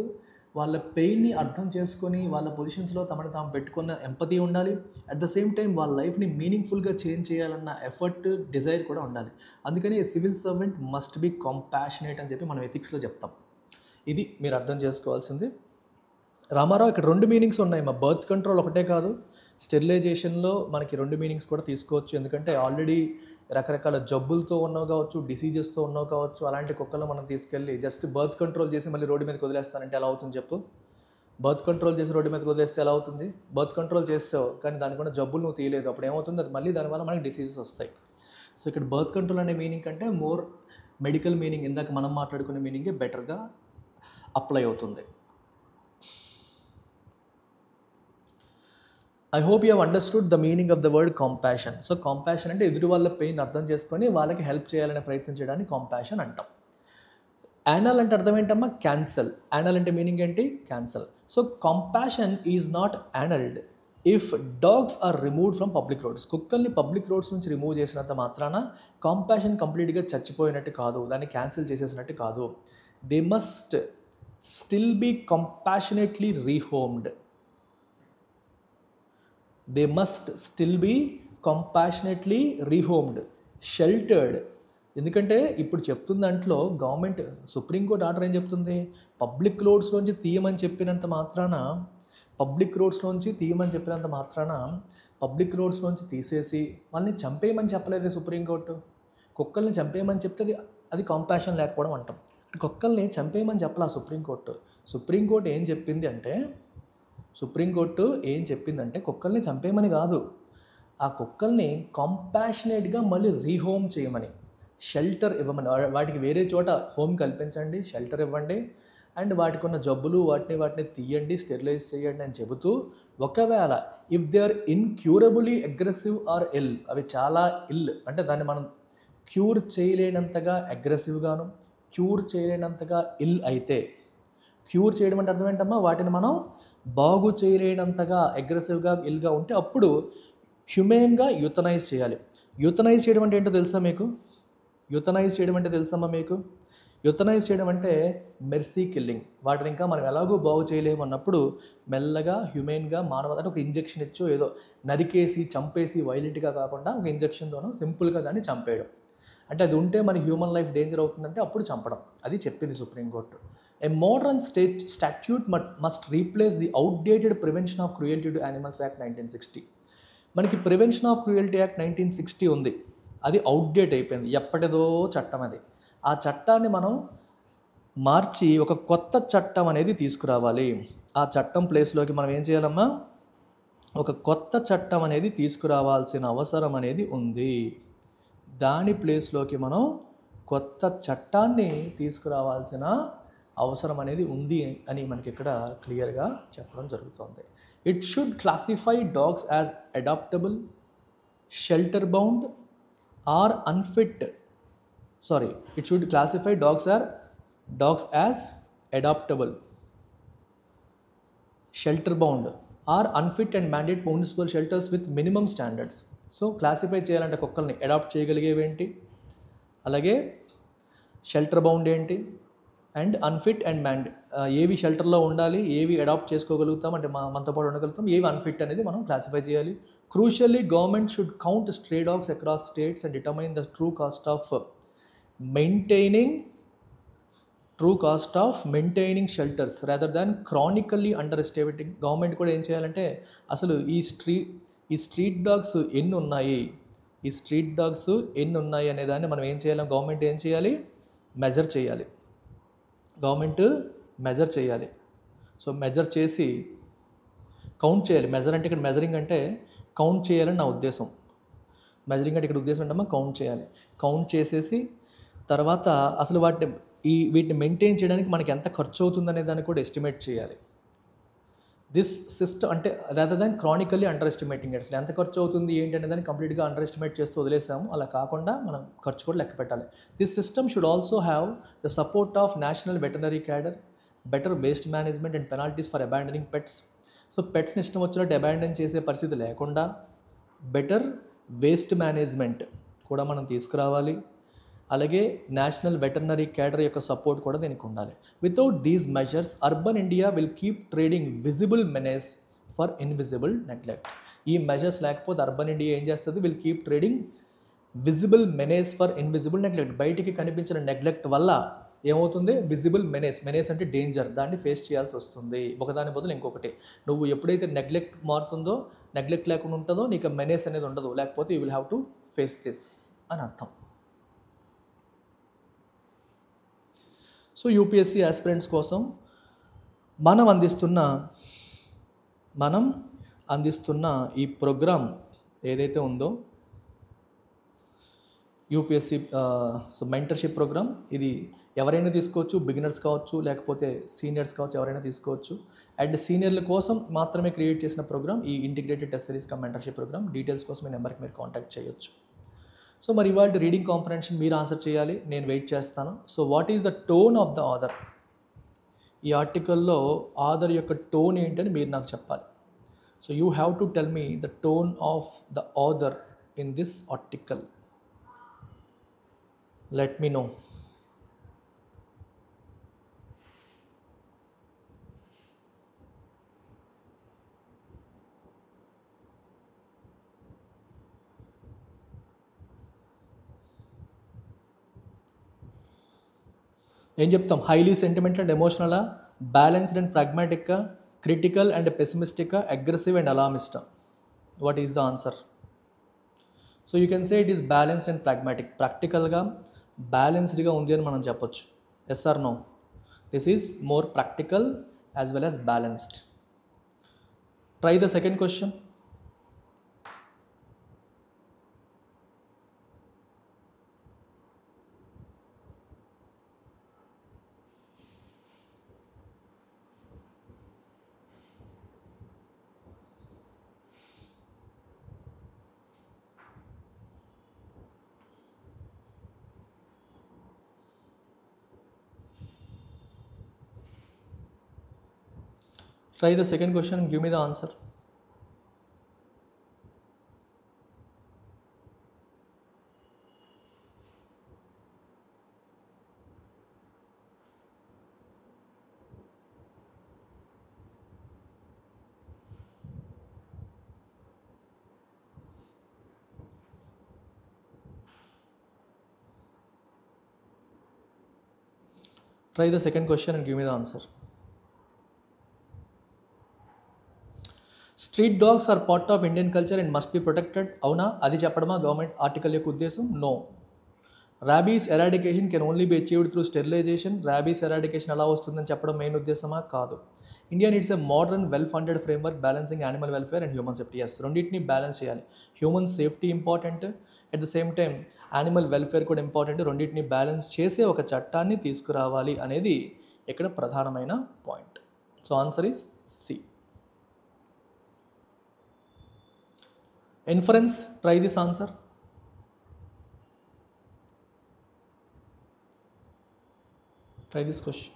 [SPEAKER 1] వాళ్ళ పెయిన్ని అర్థం చేసుకొని వాళ్ళ పొజిషన్స్లో తమను తాము పెట్టుకున్న ఎంపతి ఉండాలి. అట్ ద సేమ్ టైం వాళ్ళ లైఫ్ని మీనింగ్ఫుల్గా చేంజ్ చేయాలన్న ఎఫర్ట్, డిజైర్ కూడా ఉండాలి. అందుకని సివిల్ సర్వెంట్ మస్ట్ బీ కాంపాషనేట్ అని చెప్పి మనం ఎథిక్స్లో చెప్తాం. ఇది మీరు అర్థం చేసుకోవాల్సింది. రామారావు, ఇక్కడ 2 మీనింగ్స్ ఉన్నాయి. మా బర్త్ కంట్రోల్ ఒకటే కాదు, స్టెరిలైజేషన్లో మనకి 2 మీనింగ్స్ కూడా తీసుకోవచ్చు. ఎందుకంటే ఆల్రెడీ రకరకాల జబ్బులతో ఉన్నవి కావచ్చు, డిసీజెస్తో ఉన్నవి కావచ్చు, అలాంటి కుక్కలు మనం తీసుకెళ్ళి జస్ట్ బర్త్ కంట్రోల్ చేసి మళ్ళీ రోడ్డు మీదకి వదిలేస్తానంటే ఎలా అవుతుంది చెప్పు? బర్త్ కంట్రోల్ చేసి రోడ్డు మీదకి వదిలేస్తే ఎలా అవుతుంది? బర్త్ కంట్రోల్ చేస్తావు కానీ దానికి కూడా జబ్బులు నువ్వు తీయలేదు, అప్పుడు ఏమవుతుంది? అది మళ్ళీ దానివల్ల మనకి డిసీజెస్ వస్తాయి. సో ఇక్కడ బర్త్ కంట్రోల్ అనే మీనింగ్ కంటే మోర్ మెడికల్ మీనింగ్, ఇందాక మనం మాట్లాడుకునే మీనింగే బెటర్గా అప్లై అవుతుంది. I hope you have understood the meaning of the word compassion. So compassion అంటే ఎదుటి వాళ్ళ పెయిన్ అర్థం చేసుకొని వాళ్ళకి హెల్ప్ చేయాలనే ప్రయత్నం చేయడానికి కాంపాషన్ అంటాం. యానల్ అంటే అర్థం ఏంటమ్మా? క్యాన్సల్. యానల్ అంటే మీనింగ్ ఏంటి? Cancel. So compassion is not annulled if dogs are removed from public roads. కుక్కల్ని పబ్లిక్ రోడ్స్ నుంచి రిమూవ్ చేసినంత మాత్రాన కంపాషన్ కంప్లీట్గా చచ్చిపోయినట్టు కాదు, దాన్ని క్యాన్సిల్ చేసేసినట్టు కాదు. They must still be compassionately rehomed. They must still be compassionately rehomed, sheltered. ఎందుకంటే ఇప్పుడు చెప్తున్న దాంట్లో గవర్నమెంట్ సుప్రీంకోర్టు ఆర్డర్ ఏం చెప్తుంది? పబ్లిక్ రోడ్స్లోంచి తీయమని చెప్పినంత మాత్రాన, పబ్లిక్ రోడ్స్లోంచి తీసేసి వాళ్ళని చంపేయమని చెప్పలేదు సుప్రీంకోర్టు. కుక్కల్ని చంపేయమని చెప్తే అది కంపాషన్ లేకపోవడం అంటాం. కుక్కల్ని చంపేయమని చెప్పాల సుప్రీంకోర్టు. సుప్రీంకోర్టు ఏం చెప్పిందంటే కుక్కల్ని చంపేయమని కాదు, ఆ కుక్కల్ని కంపాషనేట్గా మళ్ళీ రీహోమ్ చేయమని, షెల్టర్ ఇవ్వమని, వాటికి వేరే చోట హోమ్ కల్పించండి, షెల్టర్ ఇవ్వండి, అండ్ వాటికి ఉన్న జబ్బులు వాటిని తీయండి, స్టెరిలైజ్ చేయండి అని చెబుతూ, ఒకవేళ if they are incurably aggressive or ill, అవి చాలా ఇల్ అంటే దాన్ని మనం క్యూర్ చేయలేనంతగా అగ్రెసివ్గాను, క్యూర్ చేయలేనంతగా ఇల్ అయితే, క్యూర్ చేయడం అంటే అర్థం ఏంటమ్మా? వాటిని మనం బాగు చేయలేనంతగా అగ్రెసివ్గా ఇల్గా ఉంటే అప్పుడు హ్యూమెన్గా యూథనైజ్ చేయాలి. యూథనైజ్ చేయడం అంటే ఏంటో తెలుసా మీకు? యూథనైజ్ చేయడం అంటే మెర్సీ కిల్లింగ్. వాటిని ఇంకా మనం ఎలాగో బాగు చేయలేము అన్నప్పుడు మెల్లగా హ్యూమెన్గా మానవత ఒక ఇంజెక్షన్ ఇచ్చో ఏదో నరికేసి చంపేసి వైలెంట్గా కాకుండా ఒక ఇంజెక్షన్తోనో సింపుల్గా దాన్ని చంపేయడం. అంటే అది ఉంటే మన హ్యూమన్ లైఫ్ డేంజర్ అవుతుందంటే అప్పుడు చంపడం. అది చెప్పింది supreme court. A modern statute must replace the outdated prevention of cruelty to animals act 1960. మనకి ప్రివెన్షన్ ఆఫ్ క్రూయల్టీ యాక్ట్ 1960 ఉంది, అది అవుట్డేట్ అయిపోయింది, ఎప్పటిదో చట్టం అది. ఆ చట్టాన్ని మనం మార్చి ఒక కొత్త చట్టం అనేది తీసుకురావాలి. ఆ చట్టం ప్లేస్లోకి మనం ఏం చేయాలమ్మా? ఒక కొత్త చట్టం అనేది తీసుకురావాల్సిన అవసరం అనేది ఉంది. దాని ప్లేస్లోకి మనం కొత్త చట్టాన్ని తీసుకురావాల్సిన అవసరం అనేది ఉంది అని మనకి ఇక్కడ క్లియర్గా చెప్పడం జరుగుతుంది. It should classify dogs as adoptable, shelter bound or unfit. It should classify dogs as adoptable, shelter bound or unfit and mandate municipal shelters with minimum standards. So classify చేయాలంటే కుక్కల్ని అడాప్ట్ చేయగలిగేవి ఏంటి, అలాగే షెల్టర్ బౌండ్ ఏంటి, and unfit and ఏవి షెల్టర్లో ఉండాలి, ఏవి adapt చేసుకోగలుగుతాం అంటే మనతో పాటు ఉండగలుగుతాం, ఏవి అన్ఫిట్ అనేది మనం క్లాసిఫై చేయాలి. Crucially government should count stray dogs across states and determine the true cost of maintaining shelters rather than chronically underestimating. Government కూడా ఏం చేయాలంటే అసలు ఈ స్ట్రీట్ డాగ్స్ ఎన్ని ఉన్నాయి అనే దాన్ని మనం ఏం చేయాలి? గవర్నమెంట్ ఏం చేయాలి? మెజర్ చేయాలి. సో మెజర్ చేసి కౌంట్ చేయాలి. మెజర్ అంటే ఇక్కడ మెజరింగ్ అంటే కౌంట్ చేయాలని నా ఉద్దేశం. మెజరింగ్ అంటే ఇక్కడ ఉద్దేశం ఏంటమ్మా? కౌంట్ చేయాలి. కౌంట్ చేసేసి తర్వాత అసలు వీటిని మెయింటైన్ చేయడానికి మనకి ఎంత ఖర్చు అవుతుందనే దాన్ని కూడా ఎస్టిమేట్ చేయాలి. దిస్ సిస్టమ్ అంటే rather than chronically under estimating. అసలు ఎంత ఖర్చు అవుతుంది ఏంటి అనే దాన్ని కంప్లీట్గా అండర్ ఎస్టిమేట్ చేస్తూ వదిలేసాము. అలా కాకుండా మనం ఖర్చు కూడా లెక్క పెట్టాలి. This system should also have the support of national veterinary cadre, better waste management and penalties for abandoning pets. So పెట్స్ని ఇష్టం వచ్చినట్టు అబాండన్ చేసే పరిస్థితి లేకుండా బెటర్ వేస్ట్ మేనేజ్మెంట్ కూడా మనం తీసుకురావాలి. అలాగే నేషనల్ వెటర్నరీ క్యాడర్ యొక్క సపోర్ట్ కూడా దీనికి ఉండాలి. Without these measures urban India will keep trading visible menace for invisible neglect. ఈ మెజర్స్ లేకపోతే అర్బన్ ఇండియా ఏం చేస్తుంది? Will keep trading visible menace for invisible neglect. బయటికి కనిపించిన నెగ్లెక్ట్ వల్ల ఏమవుతుంది? విజిబుల్ మెనేస్ అంటే డేంజర్, దాన్ని ఫేస్ చేయాల్సి వస్తుంది. ఒకదాని బదులు ఇంకొకటి. నువ్వు ఎప్పుడైతే నెగ్లెక్ట్ మారుతుందో, నెగ్లెక్ట్ లేకుండా ఉంటుందో నీకు మెనేస్ అనేది ఉండదు. లేకపోతే you will have to face this అని అర్థం. సో యూపీఎస్సీ ఆస్పిరెంట్స్ కోసం మనం అందిస్తున్న ఈ ప్రోగ్రామ్ ఏదైతే ఉందో యూపీఎస్సీ మెంటర్షిప్ ప్రోగ్రామ్, ఇది ఎవరైనా తీసుకోవచ్చు, బిగినర్స్ కావచ్చు, లేకపోతే సీనియర్స్ కావచ్చు, ఎవరైనా తీసుకోవచ్చు. అండ్ సీనియర్ల కోసం మాత్రమే క్రియేట్ చేసిన ప్రోగ్రామ్ ఈ integrated test series mentorship programme. Details కోసం ఈ నెంబర్కి మీరు కాంటాక్ట్ చేయొచ్చు. సో మరి ఇవాళ రీడింగ్ కాంప్రహెన్షన్ మీరు ఆన్సర్ చేయాలి, నేను వెయిట్ చేస్తాను. So what is the tone of the author? ఈ ఆర్టికల్లో ఆథర్ యొక్క టోన్ ఏంటని మీరు నాకు చెప్పాలి. So you have to tell me the tone of the author in this article. Let me know. ఏం చెప్తాం? హైలీ సెంటిమెంటల్ అండ్ ఎమోషనలా, బ్యాలెన్స్డ్ అండ్ ప్రాగ్మాటిక్గా, క్రిటికల్ అండ్ పెసిమిస్టిక్గా, అగ్రెసివ్ అండ్ అలామిస్టా? What is the answer? So you can say it is balanced and pragmatic. ప్రాక్టికల్గా బ్యాలెన్స్డ్గా ఉంది అని మనం చెప్పొచ్చు. Yes or no? This is more practical as well as balanced. Try the second question. Try the second question and give me the answer. Try the second question and give me the answer. Street dogs are part of Indian culture and must be protected. అవునా? అది చెప్పడమా government article యొక్క ఉద్దేశం? No. Rabies eradication can only be achieved through sterilisation. Rabies eradication ఎలా వస్తుందని చెప్పడం main ఉద్దేశమా? కాదు. India needs a modern well funded framework balancing animal welfare and human safety. Yes, రెండింటిని బ్యాలెన్స్ చేయాలి. Human safety important, at the same time animal welfare కూడా important. రెండింటిని balance చేసే ఒక చట్టాన్ని తీసుకురావాలి అనేది ఇక్కడ ప్రధానమైన point. So answer is C. Inference, try this answer. Try this question.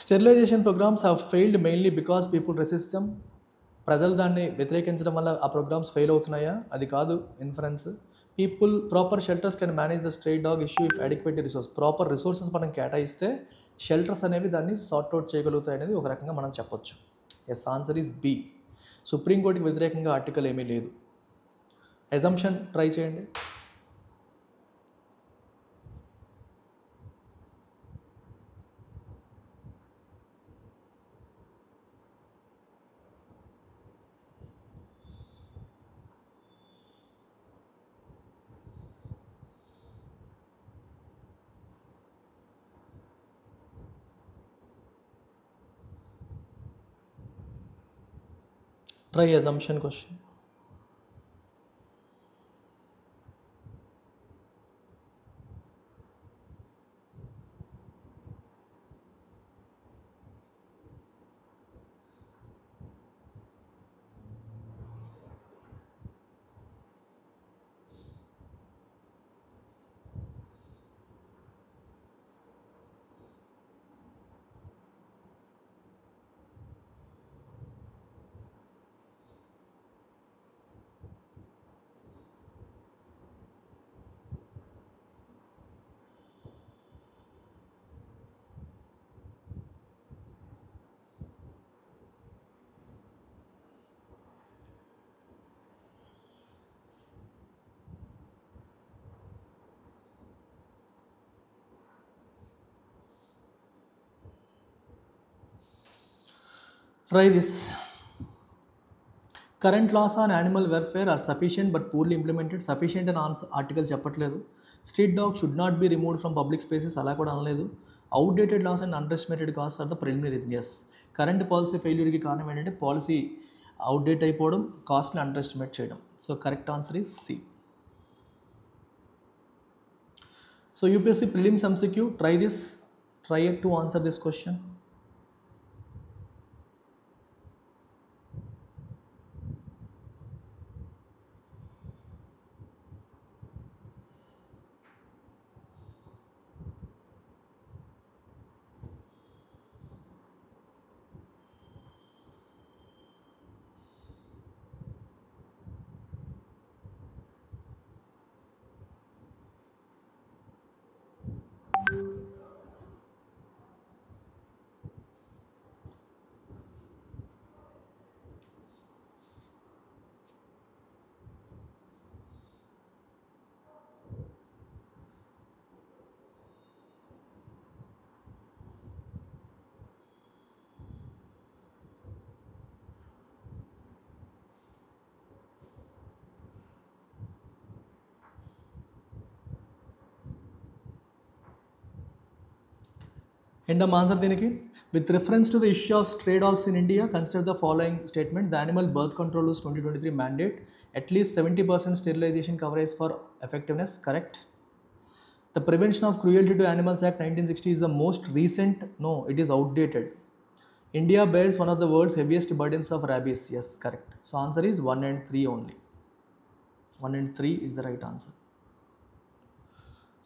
[SPEAKER 1] Sterilisation programmes have failed mainly because people resist them. ప్రజలు దాన్ని వ్యతిరేకించడం వల్ల ఆ ప్రోగ్రామ్స్ ఫెయిల్ అవుతున్నాయా? అది కాదు inference. People proper shelters can manage the stray dog issue if adequate resource. Proper resources మనం కేటాయిస్తే షెల్టర్స్ అనేవి దాన్ని సార్ట్అవుట్ చేయగలుగుతాయి అనేది ఒక రకంగా మనం చెప్పొచ్చు. Yes, answer is B. సుప్రీంకోర్టుకి వ్యతిరేకంగా ఆర్టికల్ ఏమీ లేదు. ఎజంప్షన్ ట్రై చేయండి. Try assumption question. Try this. Current laws on animal welfare are sufficient but poorly implemented. Sufficient అని ఆర్టికల్ చెప్పట్లేదు. Street dog should not be removed from public spaces అలా కూడా అనలేదు. Outdated laws and underestimated cost are the preliminary reason. Yes, current policy ఫెయిల్యూర్కి కారణం ఏంటంటే policy outdate అయిపోవడం, కాస్ట్ని అండర్ ఎస్టిమేట్ చేయడం. So correct answer is C. So UPSC prelims MCQ, try it to answer this question. ఏంటమ్ answer దీనికి? With reference to the issue of stray dogs in India, consider the following statement. The animal birth control rules 2023 mandate at least 70% sterilisation coverage for effectiveness. Correct. The prevention of cruelty to animals act 1960 is the most recent. No, it is outdated. India bears one of the world's heaviest burdens of rabies. Yes, correct. So answer is 1 and 3 only. 1 and 3 is the right answer.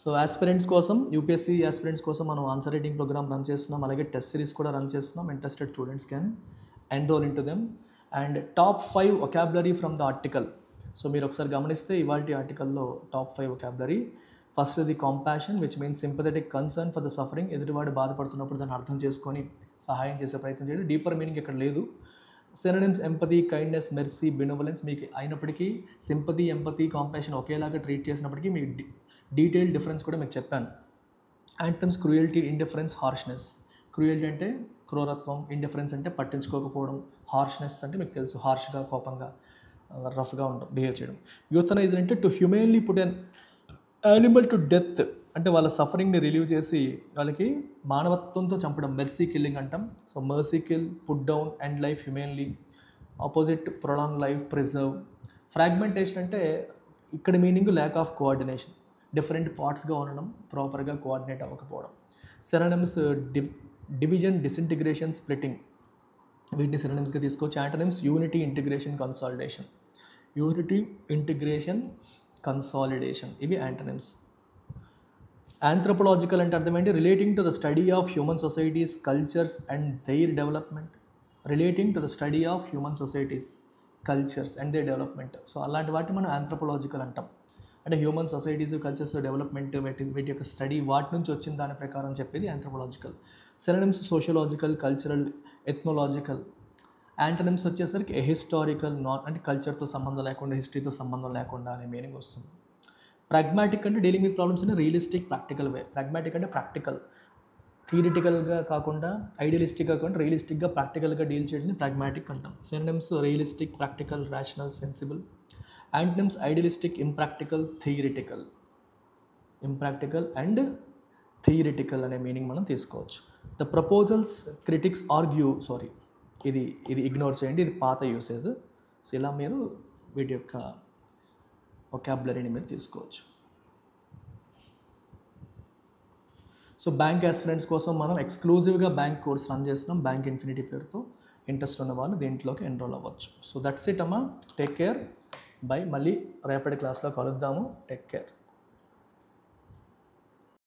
[SPEAKER 1] So aspirants కోసం, UPSC aspirants కోసం మనం answer writing programme run చేస్తున్నాం, అలాగే test series కూడా run చేస్తున్నాం. Interested students can enrol in to them. And top 5 vocabulary from the article. So మీరు ఒకసారి గమనిస్తే ఇవాళ ఆర్టికల్లో top 5 vocabulary. First the compassion, which means sympathetic concern for the suffering. ఎదుటివాడు బాధపడుతున్నప్పుడు దాన్ని అర్థం చేసుకొని సహాయం చేసే ప్రయత్నం చేయడం. డీపర్ మీనింగ్ ఇక్కడ లేదు. సినోనిమ్స్ ఎంపతి, కైండ్నెస్, మెర్సీ, బెనోవలెన్స్ మీకు అయినప్పటికీ సింపతి, ఎంపతి, కాంపాషన్ ఒకేలాగా ట్రీట్ చేసినప్పటికీ మీకు డీటెయిల్ డిఫరెన్స్ కూడా మీకు చెప్పాను. యాంటమ్స్ క్రూయల్టీ, ఇండిఫరెన్స్, హార్ష్నెస్. క్రూయల్టీ అంటే క్రూరత్వం, ఇండిఫరెన్స్ అంటే పట్టించుకోకపోవడం, హార్ష్నెస్ అంటే మీకు తెలుసు హార్ష్గా, కోపంగా, రఫ్గా ఉండడం, బిహేవ్ చేయడం. యూథనైజ్ అంటే to humanely put an animal to death, అంటే వాళ్ళ సఫరింగ్ని రిలీవ్ చేసి వాళ్ళకి మానవత్వంతో చంపడం, మెర్సీ కిల్లింగ్ అంటాం. So mercy kill, put down, end life humanely. Opposite prolong life, preserve. Fragmentation అంటే ఇక్కడ meaning lack of coordination, different పార్ట్స్గా ఉండడం, ప్రాపర్గా కోఆర్డినేట్ అవ్వకపోవడం. సినోనిమ్స్ డివిజన్, డిసింటిగ్రేషన్, స్ప్లిట్టింగ్, వీటిని సినోనిమ్స్గా తీసుకోవచ్చు. Antonyms unity, integration, consolidation. Unity, integration, consolidation, ఇవి యాంటోనిమ్స్. ఆంథ్రోపోలాజికల్ అంటే అర్థం ఏంటి? Relating to the study of human societies, cultures and their development. Relating to the study of human societies, cultures and their development. So అలాంటి వాటిని మనం ఆంథ్రోపోలాజికల్ అంటాం. అంటే human societies, cultures, development, వీటి యొక్క స్టడీ, వాటి నుంచి వచ్చిన దాని ప్రకారం చెప్పేది anthropological. Synonyms sociological, cultural, ethnological. Antonyms వచ్చేసరికి హిస్టారికల్, నాన్ అంటే కల్చర్తో సంబంధం లేకుండా, హిస్టరీతో సంబంధం లేకుండా అనే మీనింగ్ వస్తుంది. ప్రాగ్మాటిక్ అంటే dealing with problems in realistic, practical way. Pragmatic అంటే ప్రాక్టికల్, థియరిటికల్గా కాకుండా, ఐడియలిస్టిక్గా కాకుండా రియలిస్టిక్గా, ప్రాక్టికల్గా డీల్ చేయడానికి ప్రాగ్మాటిక్ అంటాం. Synonyms realistic, practical, rational, sensible. Antonyms idealistic, impractical, theoretical. Impractical and theoretical అనే మీనింగ్ మనం తీసుకోవచ్చు. ద ప్రపోజల్స్ క్రిటిక్స్ ఆర్గ్యూ, ఇది ఇగ్నోర్ చేయండి, ఇది పాత యూసేజ్. సో ఇలా మీరు వీటి యొక్క వొకాబులరీని మీరు తీసుకోవచ్చు. సో బ్యాంక్ ఆస్పిరెంట్స్ కోసం మనం ఎక్స్క్లూజివ్గా బ్యాంక్ కోర్స్ రన్ చేస్తున్నాం, బ్యాంక్ ఇన్ఫినిటీ పేరుతో. ఇంట్రెస్ట్ ఉన్న వాళ్ళు దీంట్లోకి ఎన్రోల్ అవ్వచ్చు. సో దట్స్ ఇట్ అమ్మా. Take care, by. మళ్ళీ రేపటి క్లాస్లో కలుద్దాము. Take care.